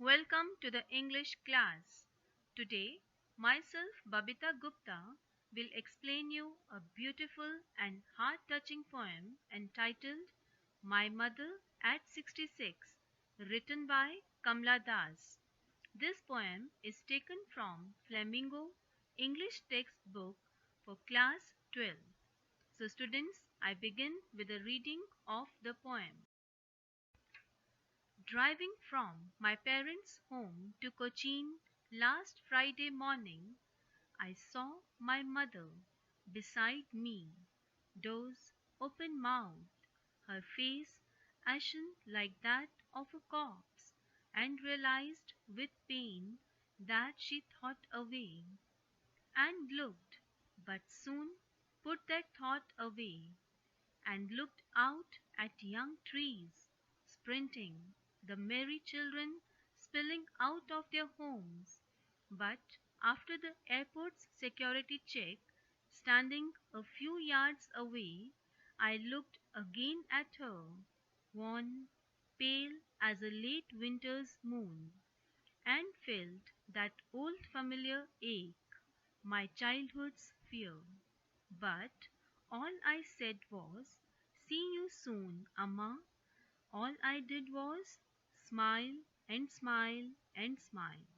Welcome to the English class. Today, myself Babita Gupta will explain you a beautiful and heart-touching poem entitled My Mother at 66, written by Kamla Das. This poem is taken from Flamingo English textbook for class 12. So students, I begin with a reading of the poem. Driving from my parents' home to Cochin last Friday morning, I saw my mother beside me, doors open-mouthed, her face ashen like that of a corpse, and realized with pain that she thought away, and looked, but soon put that thought away, and looked out at young trees sprinting, the merry children spilling out of their homes. But after the airport's security check, standing a few yards away, I looked again at her, worn, pale as a late winter's moon, and felt that old familiar ache, my childhood's fear. But all I said was, "See you soon, Amma." All I did was smile and smile and smile.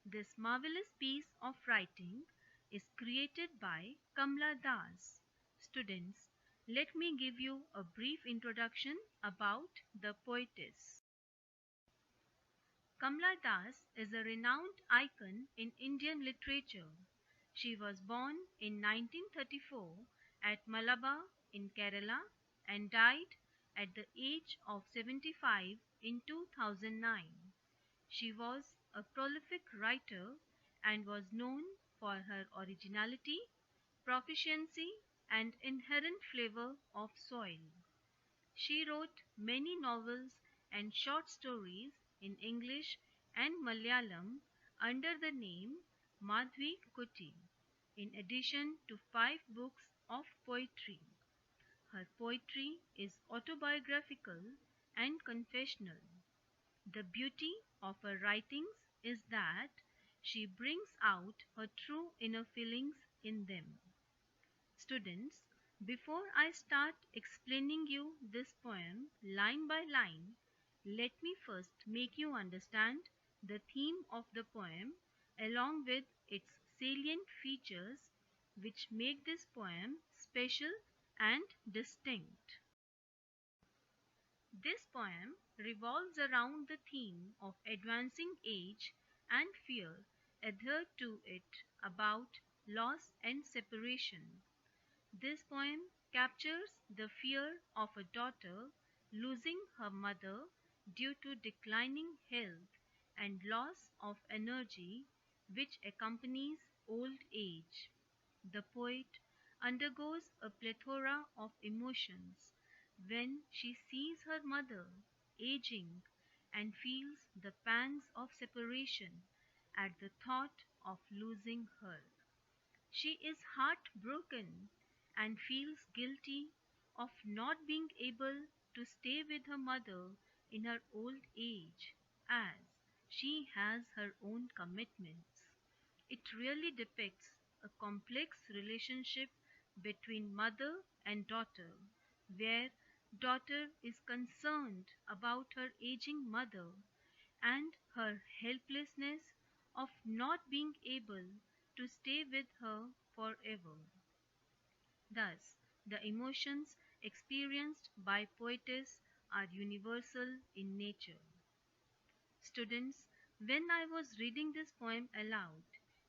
This marvelous piece of writing is created by Kamla Das. Students, let me give you a brief introduction about the poetess. Kamla Das is a renowned icon in Indian literature. She was born in 1934 at Malabar in Kerala and died at the age of 75 in 2009. She was a prolific writer and was known for her originality, proficiency, and inherent flavor of soil. She wrote many novels and short stories in English and Malayalam under the name Madhvi Kuti, in addition to 5 books of poetry. Her poetry is autobiographical and confessional. The beauty of her writings is that she brings out her true inner feelings in them. Students, before I start explaining you this poem line by line, let me first make you understand the theme of the poem along with its salient features which make this poem special and distinct. This poem revolves around the theme of advancing age and fear adhered to it about loss and separation. This poem captures the fear of a daughter losing her mother due to declining health and loss of energy which accompanies old age. The poet undergoes a plethora of emotions when she sees her mother aging and feels the pangs of separation at the thought of losing her. She is heartbroken and feels guilty of not being able to stay with her mother in her old age, as she has her own commitments. It really depicts a complex relationship between mother and daughter, where daughter is concerned about her aging mother and her helplessness of not being able to stay with her forever. Thus, the emotions experienced by poetess are universal in nature. Students, when I was reading this poem aloud,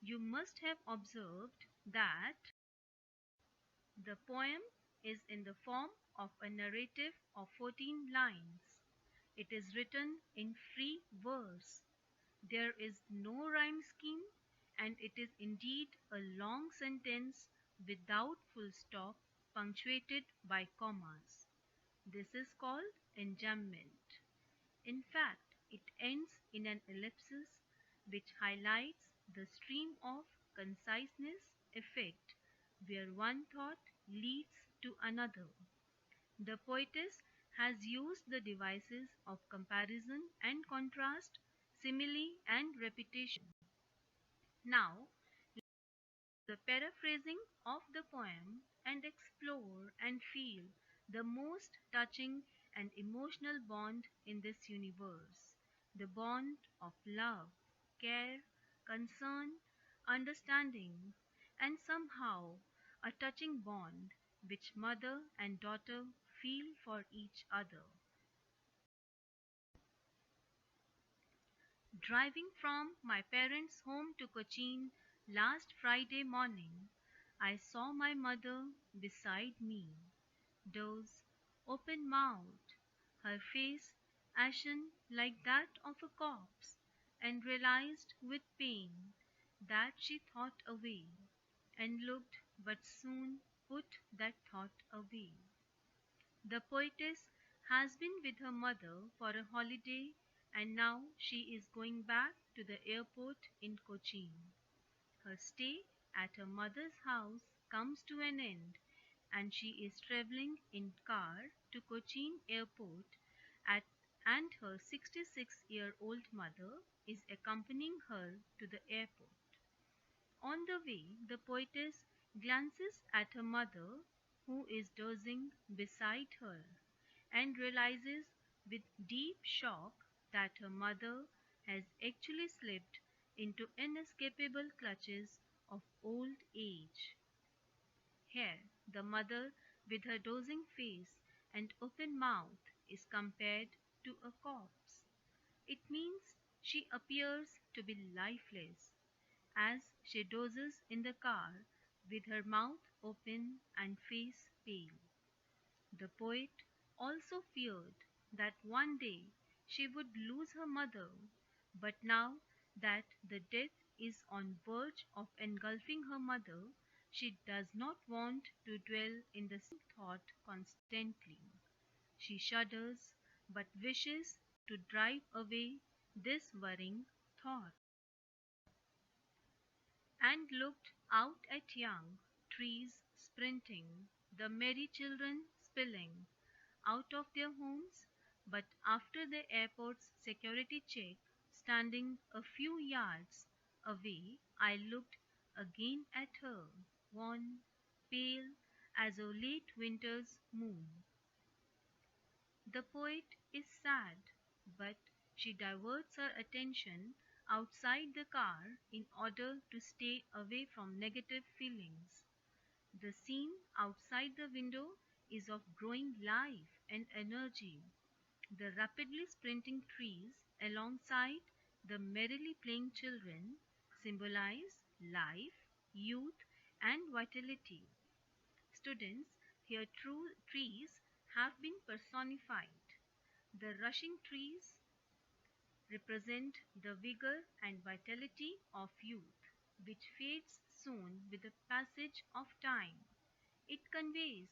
you must have observed that the poem is in the form of a narrative of 14 lines. It is written in free verse. There is no rhyme scheme, and it is indeed a long sentence without full stop punctuated by commas. This is called enjambment. In fact, it ends in an ellipsis which highlights the stream of conciseness effect where one thought leads to another. The poetess has used the devices of comparison and contrast, simile, and repetition. Now, the paraphrasing of the poem and explore and feel the most touching and emotional bond in this universe, the bond of love, care, concern, understanding, and somehow a touching bond which mother and daughter feel for each other. Driving from my parents' home to Cochin last Friday morning, I saw my mother beside me, dozed, open mouthed, her face ashen like that of a corpse, and realized with pain that she thought away, and looked but soon put that thought away. The poetess has been with her mother for a holiday and now she is going back to the airport in Cochin. Her stay at her mother's house comes to an end and she is traveling in car to Cochin airport at, and her 66-year-old mother is accompanying her to the airport. On the way, the poetess glances at her mother, who is dozing beside her, and realizes with deep shock that her mother has actually slipped into inescapable clutches of old age. Here, the mother, with her dozing face and open mouth, is compared to a corpse. It means she appears to be lifeless as she dozes in the car with her mouth open and face pale. The poet also feared that one day she would lose her mother, but now that the death is on verge of engulfing her mother, she does not want to dwell in the same thought constantly. She shudders but wishes to drive away this worrying thought and looked out at young trees sprinting, the merry children spilling out of their homes, but after the airport's security check, standing a few yards away, I looked again at her, wan, pale as a late winter's moon. The poet is sad, but she diverts her attention outside the car in order to stay away from negative feelings. The scene outside the window is of growing life and energy. The rapidly sprinting trees alongside the merrily playing children symbolize life, youth, and vitality. Students, here true trees have been personified. The rushing trees represent the vigor and vitality of youth, which fades soon with the passage of time. It conveys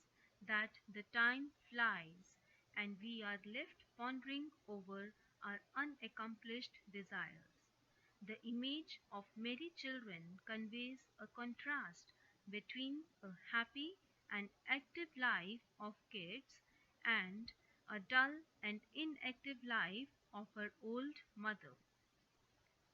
that the time flies and we are left pondering over our unaccomplished desires. The image of merry children conveys a contrast between a happy and active life of kids and a dull and inactive life of her old mother.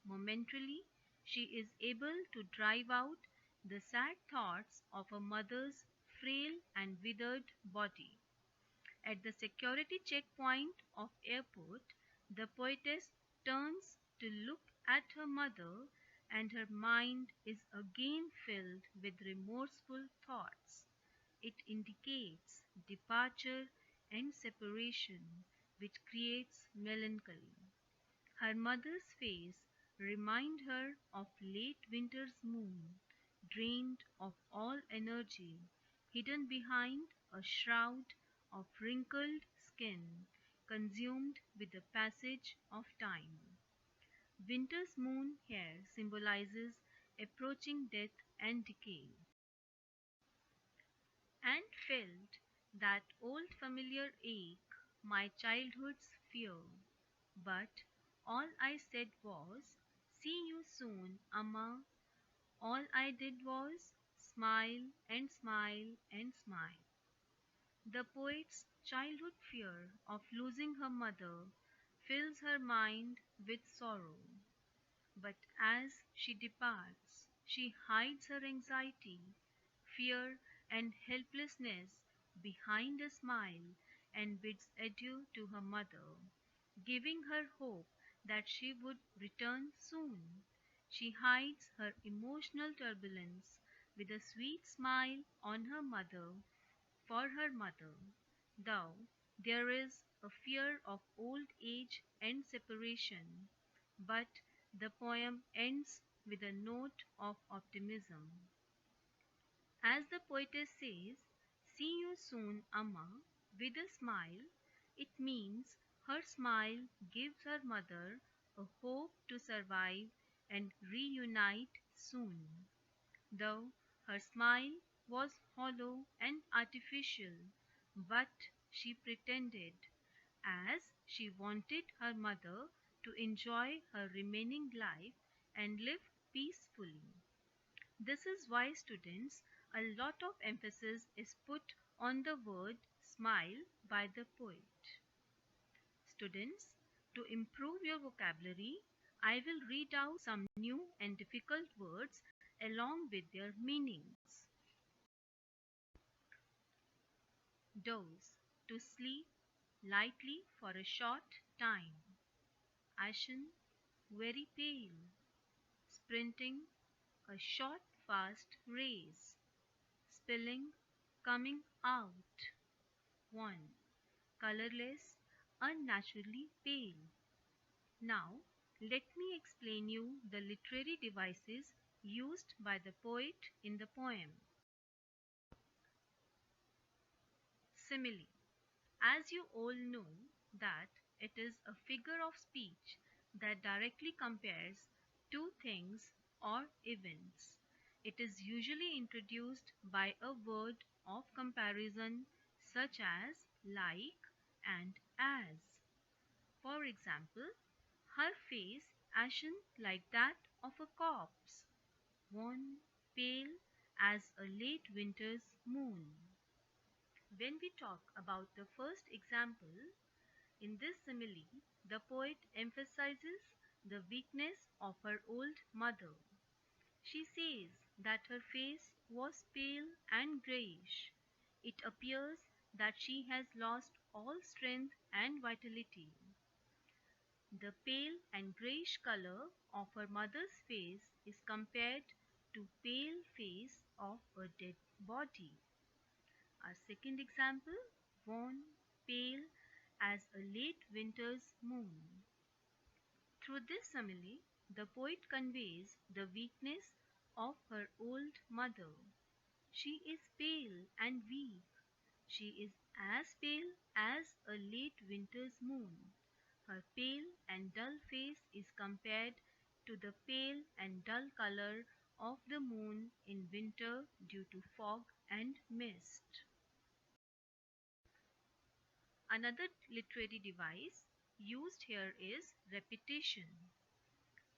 Momentarily, she is able to drive out the sad thoughts of her mother's frail and withered body. At the security checkpoint of airport, the poetess turns to look at her mother and her mind is again filled with remorseful thoughts. It indicates departure and separation, which creates melancholy. Her mother's face reminded her of late winter's moon, drained of all energy, hidden behind a shroud of wrinkled skin, consumed with the passage of time. Winter's moon here symbolizes approaching death and decay, and felt that old familiar ache, my childhood's fear. But all I said was, "See you soon, Amma." All I did was smile and smile and smile. The poet's childhood fear of losing her mother fills her mind with sorrow. But as she departs, she hides her anxiety, fear, and helplessness behind a smile and bids adieu to her mother, giving her hope that she would return soon. She hides her emotional turbulence with a sweet smile on her mother for her mother, though there is a fear of old age and separation, but the poem ends with a note of optimism. As the poetess says, "See you soon, Amma," with a smile, it means her smile gives her mother a hope to survive and reunite soon. Though her smile was hollow and artificial, but she pretended, as she wanted her mother to enjoy her remaining life and live peacefully. This is why, students, a lot of emphasis is put on the word smile by the poet. Students, to improve your vocabulary, I will read out some new and difficult words along with their meanings. Doze, to sleep lightly for a short time. Ashen, very pale. Sprinting, a short fast race. Spilling, coming out. 1. Colorless, unnaturally pale. Now, let me explain you the literary devices used by the poet in the poem. Simile. As you all know that it is a figure of speech that directly compares two things or events. It is usually introduced by a word of comparison such as like and as. For example, her face ashen like that of a corpse, wan, pale as a late winter's moon. When we talk about the first example, in this simile, the poet emphasizes the weakness of her old mother. She says that her face was pale and greyish. It appears that she has lost all strength and vitality. The pale and greyish color of her mother's face is compared to pale face of a dead body. Our second example, wan, pale as a late winter's moon. Through this simile, the poet conveys the weakness of her old mother. She is pale and weak. She is as pale as a late winter's moon. Her pale and dull face is compared to the pale and dull color of the moon in winter due to fog and mist. Another literary device used here is repetition.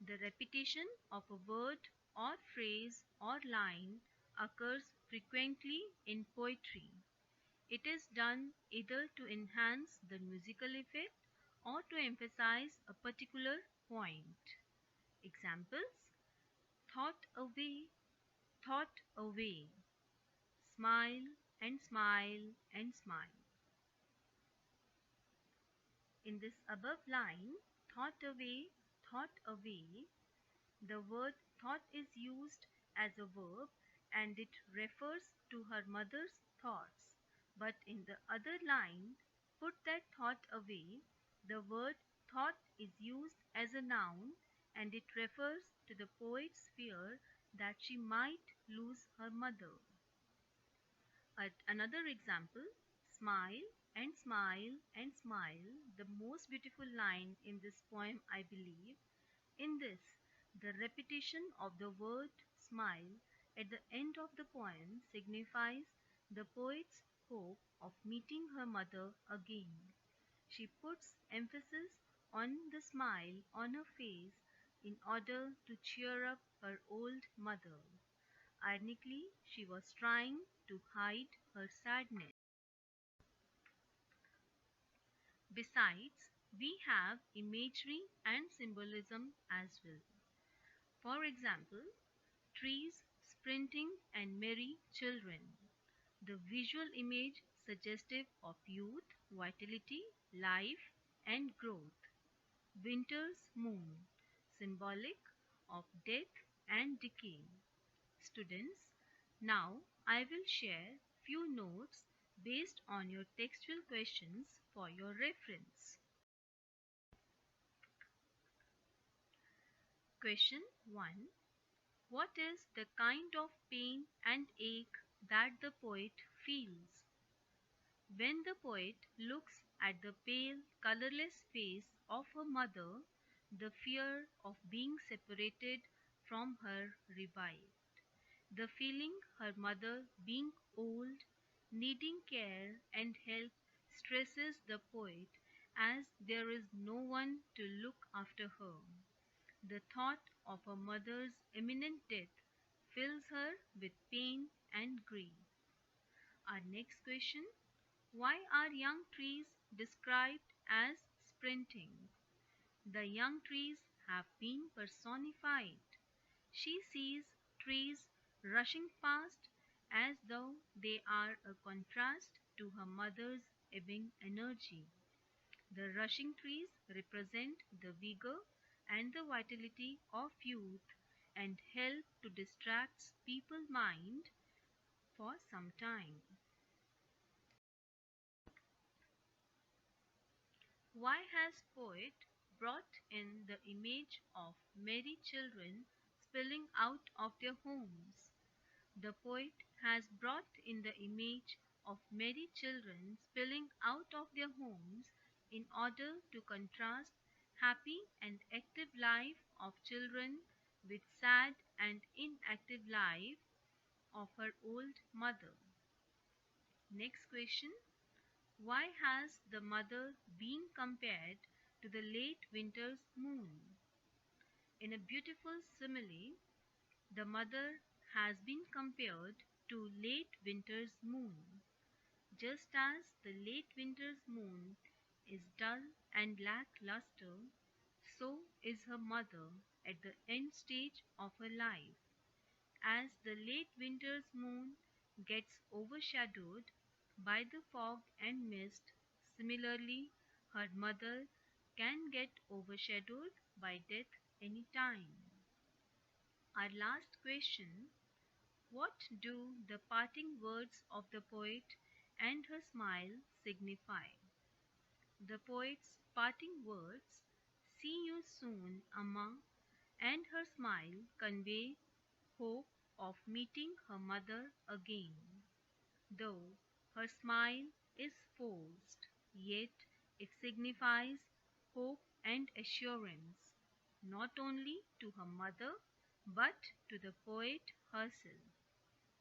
The repetition of a word or phrase or line occurs frequently in poetry. It is done either to enhance the musical effect or to emphasize a particular point. Examples: thought away, smile and smile and smile. In this above line, thought away, the word thought is used as a verb and it refers to her mother's thoughts. But in the other line, put that thought away, the word thought is used as a noun and it refers to the poet's fear that she might lose her mother. At another example, smile and smile and smile, the most beautiful line in this poem, I believe. In this, the repetition of the word smile at the end of the poem signifies the poet's hope of meeting her mother again. She puts emphasis on the smile on her face in order to cheer up her old mother. Ironically, she was trying to hide her sadness. Besides, we have imagery and symbolism as well. For example, trees sprinting and merry children. The visual image suggestive of youth, vitality, life, and growth. Winter's moon, symbolic of death and decay. Students, now I will share few notes based on your textual questions for your reference. Question 1. What is the kind of pain and ache that the poet feels? When the poet looks at the pale, colorless face of her mother, the fear of being separated from her revived. The feeling her mother being old, needing care and help stresses the poet as there is no one to look after her. The thought of her mother's imminent death fills her with pain and grief. Our next question: why are young trees described as sprinting? The young trees have been personified. She sees trees rushing past as though they are a contrast to her mother's ebbing energy. The rushing trees represent the vigor and the vitality of youth and help to distract people's mind for some time. Why has poet brought in the image of merry children spilling out of their homes? The poet has brought in the image of merry children spilling out of their homes in order to contrast happy and active life of children with sad and inactive life of her old mother. Next question: why has the mother been compared to the late winter's moon? In a beautiful simile, the mother has been compared to late winter's moon. Just as the late winter's moon is dull and lackluster, so is her mother at the end stage of her life. As the late winter's moon gets overshadowed by the fog and mist, similarly, her mother can get overshadowed by death any time. Our last question: what do the parting words of the poet and her smile signify? The poet's parting words, "See you soon, Amma," and her smile convey hope of meeting her mother again. Though her smile is forced, yet it signifies hope and assurance, not only to her mother but to the poet herself.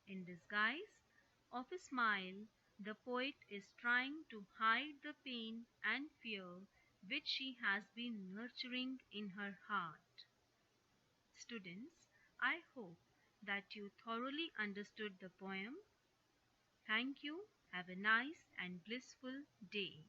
In disguise of a smile, the poet is trying to hide the pain and fear which she has been nurturing in her heart. Students, I hope that you thoroughly understood the poem. Thank you. Have a nice and blissful day.